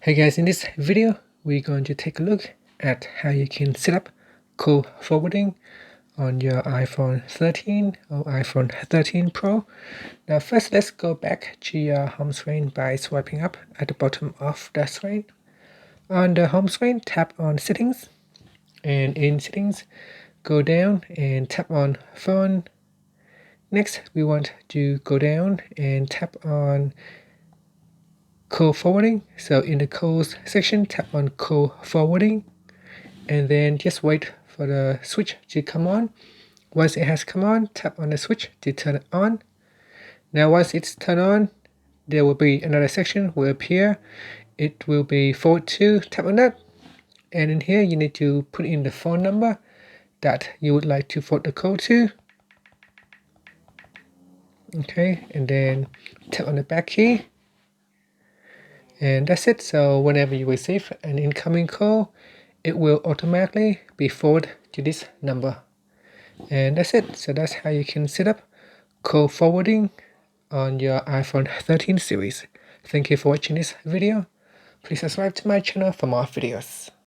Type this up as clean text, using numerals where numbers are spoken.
Hey guys, in this video we're going to take a look at how you can set up call forwarding on your iPhone 13 or iPhone 13 Pro. Now first let's go back to your home screen by swiping up at the bottom of the screen. On the home screen, tap on settings, and in settings go down and tap on phone. Next we want to go down and tap on call forwarding. So in the calls section, tap on call forwarding and then just wait for the switch to come on. Once it has come on, tap on the switch to turn it on. Now once it's turned on, there will be another section will appear. It will be forward to, tap on that, and in here you need to put in the phone number that you would like to forward the call to. Okay, and then tap on the back key. And that's it. So whenever you receive an incoming call, it will automatically be forwarded to this number. And that's it. So that's how you can set up call forwarding on your iPhone 13 series. Thank you for watching this video. Please subscribe to my channel for more videos.